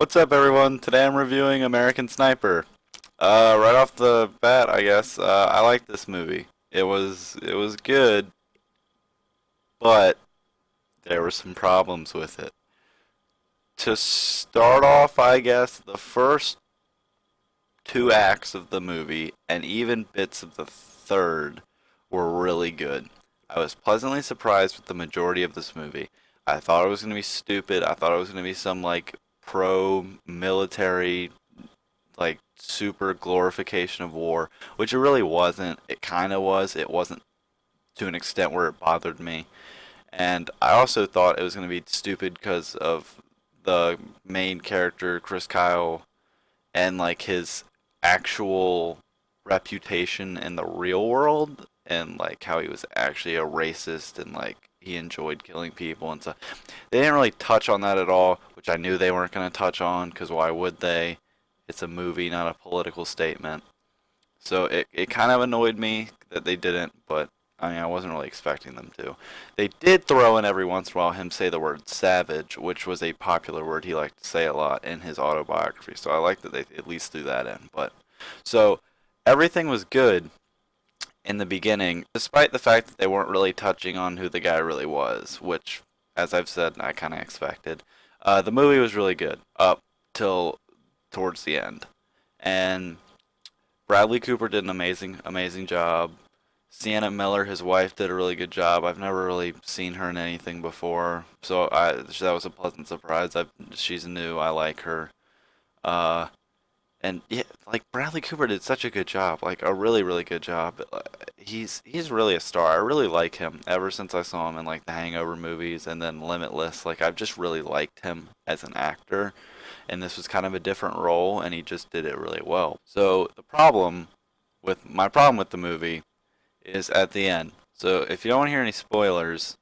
What's up, everyone? Today I'm reviewing American Sniper. Right off the bat, I guess I like this movie. It was good, but there were some problems with it. To start off, I guess the first two acts of the movie and even bits of the third were really good. I was pleasantly surprised with the majority of this movie. I thought it was going to be stupid. I thought it was going to be some like pro military like super glorification of war, which it really wasn't. It kind of was. It wasn't to an extent where it bothered me. And I also thought it was going to be stupid because of the main character, Chris Kyle, and like his actual reputation in the real world, and like how he was actually a racist and like he enjoyed killing people and stuff. They didn't really touch on that at all, which I knew they weren't going to touch on because why would they? It's a movie, not a political statement. So it kind of annoyed me that they didn't, but I mean, I wasn't really expecting them to. They did throw in every once in a while him say the word savage, which was a popular word he liked to say a lot in his autobiography. So I like that they at least threw that in. But so everything was good in the beginning, despite the fact that they weren't really touching on who the guy really was, which, as I've said, I kind of expected. The movie was really good up till towards the end, and Bradley Cooper did an amazing job. Sienna Miller, his wife, did a really good job. I've never really seen her in anything before, so that was a pleasant surprise. She's new. I like her. Uh, and yeah, like Bradley Cooper did such a good job, like a really good job. He's really a star. I really like him ever since I saw him in like the Hangover movies and then Limitless. Like I've just really liked him as an actor, and this was kind of a different role, and he just did it really well. So my problem with the movie is at the end. So if you don't want to hear any spoilers,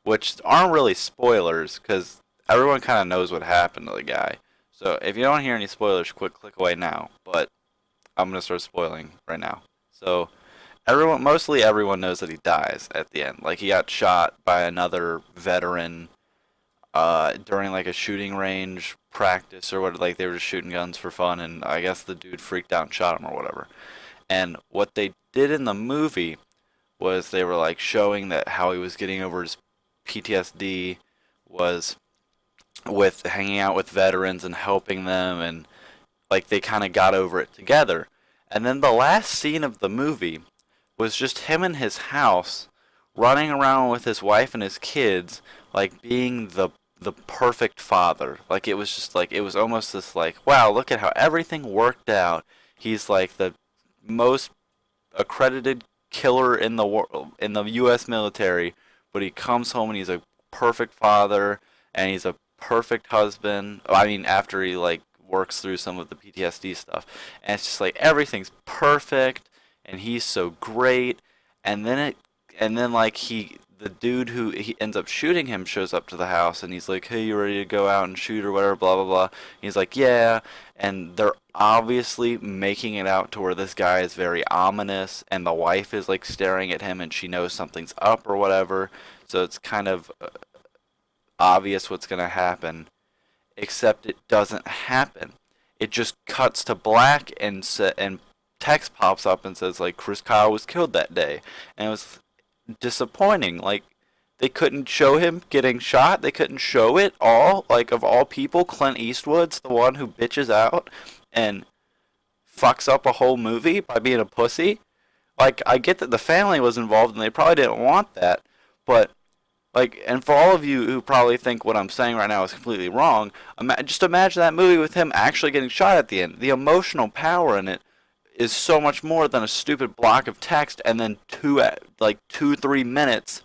which aren't really spoilers because everyone kind of knows what happened to the guy. So if you don't want to hear any spoilers, click away now. But I'm gonna start spoiling right now. So mostly everyone knows that he dies at the end. Like he got shot by another veteran during like a shooting range practice or what. Like they were just shooting guns for fun, and I guess the dude freaked out and shot him or whatever. And what they did in the movie was they were like showing that how he was getting over his PTSD was with hanging out with veterans and helping them, and like they kind of got over it together. And then the last scene of the movie was just him in his house running around with his wife and his kids, like being the perfect father. Like it was just like it was almost this like, wow, look at how everything worked out. He's like the most accredited killer in the world in the U.S. military, but he comes home and he's a perfect father and he's a perfect husband. I mean, after he like works through some of the PTSD stuff, and it's just like everything's perfect and he's so great. And then like the dude who he ends up shooting him shows up to the house and he's like, "Hey, you ready to go out and shoot or whatever?" Blah blah blah. He's like, "Yeah," and they're obviously making it out to where this guy is very ominous, and the wife is like staring at him and she knows something's up or whatever. So it's kind of obvious what's gonna happen, except it doesn't happen. It just cuts to black and text pops up and says like Chris Kyle was killed that day, and it was disappointing. Like they couldn't show him getting shot. They couldn't show it all. Like of all people, Clint Eastwood's the one who bitches out and fucks up a whole movie by being a pussy. Like I get that the family was involved and they probably didn't want that, but like, and for all of you who probably think what I'm saying right now is completely wrong, just imagine that movie with him actually getting shot at the end. The emotional power in it is so much more than a stupid block of text and then 3 minutes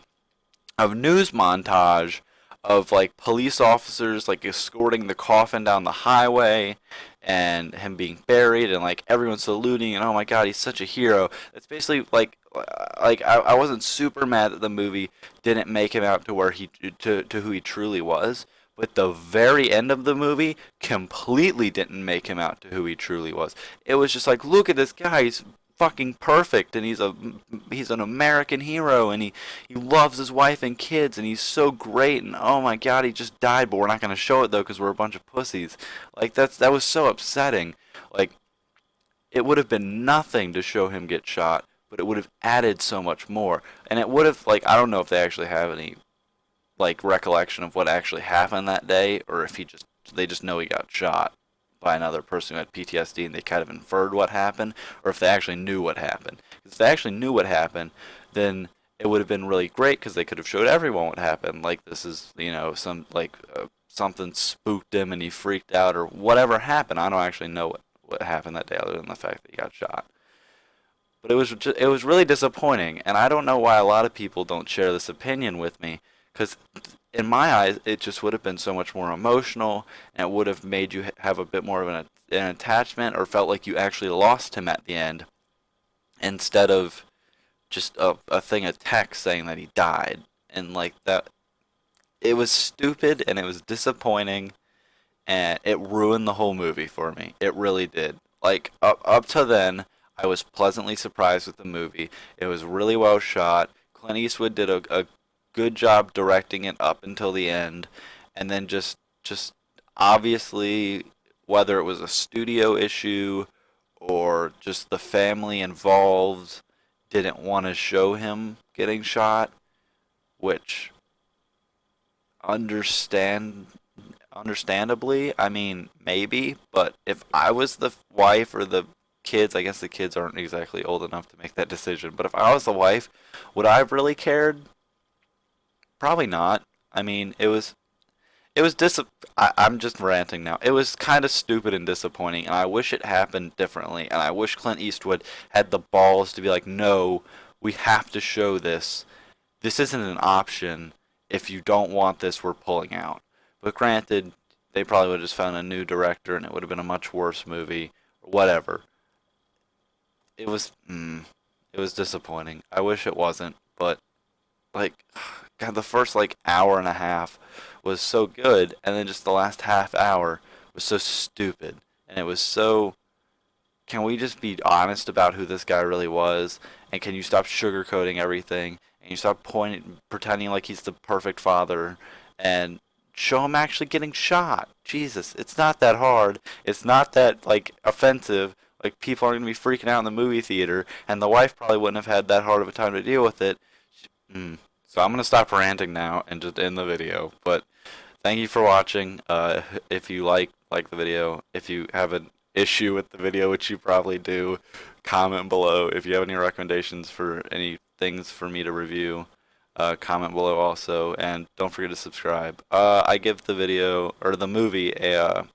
of news montage of like police officers like escorting the coffin down the highway and him being buried and like everyone saluting and oh my god, he's such a hero. It's basically I wasn't super mad that the movie didn't make him out to where to who he truly was, but the very end of the movie completely didn't make him out to who he truly was. It was just like, look at this guy, he's fucking perfect, and he's an American hero, and he loves his wife and kids, and he's so great, and oh my god, he just died, but we're not gonna show it though because we're a bunch of pussies. Like that was so upsetting. Like it would have been nothing to show him get shot, but it would have added so much more, and it would have like I don't know if they actually have any like recollection of what actually happened that day, or if they just know he got shot by another person who had PTSD and they kind of inferred what happened, or if they actually knew what happened. If they actually knew what happened, then it would have been really great because they could have showed everyone what happened. Like this is, some like something spooked him and he freaked out or whatever happened. I don't actually know what happened that day other than the fact that he got shot. But it was really disappointing, and I don't know why a lot of people don't share this opinion with me because in my eyes, it just would have been so much more emotional, and it would have made you have a bit more of an attachment, or felt like you actually lost him at the end, instead of just a thing of text saying that he died. And like that, it was stupid, and it was disappointing, and it ruined the whole movie for me. It really did. Like, up to then, I was pleasantly surprised with the movie. It was really well shot. Clint Eastwood did a good job directing it up until the end, and then just obviously, whether it was a studio issue or just the family involved didn't want to show him getting shot, which understandably, I mean, maybe, but if I was the wife or the kids, I guess the kids aren't exactly old enough to make that decision, but if I was the wife, would I have really cared? Probably not. I mean, I'm just ranting now. It was kind of stupid and disappointing, and I wish it happened differently, and I wish Clint Eastwood had the balls to be like, no, we have to show this. This isn't an option. If you don't want this, we're pulling out. But granted, they probably would have just found a new director, and it would have been a much worse movie, or whatever. It was disappointing. I wish it wasn't, but like God, the first like hour and a half was so good, and then just the last half hour was so stupid. And it was so. Can we just be honest about who this guy really was? And can you stop sugarcoating everything? And you stop pretending like he's the perfect father, and show him actually getting shot. Jesus, it's not that hard. It's not that like offensive. Like people aren't gonna be freaking out in the movie theater, and the wife probably wouldn't have had that hard of a time to deal with it. So I'm going to stop ranting now and just end the video. But thank you for watching. If you like the video. If you have an issue with the video, which you probably do, comment below. If you have any recommendations for any things for me to review, comment below also. And don't forget to subscribe. I give the video, or the movie, a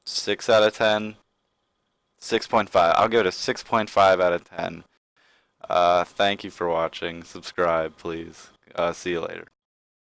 6 out of 10. 6.5. I'll give it a 6.5 out of 10. Thank you for watching. Subscribe, please. See you later.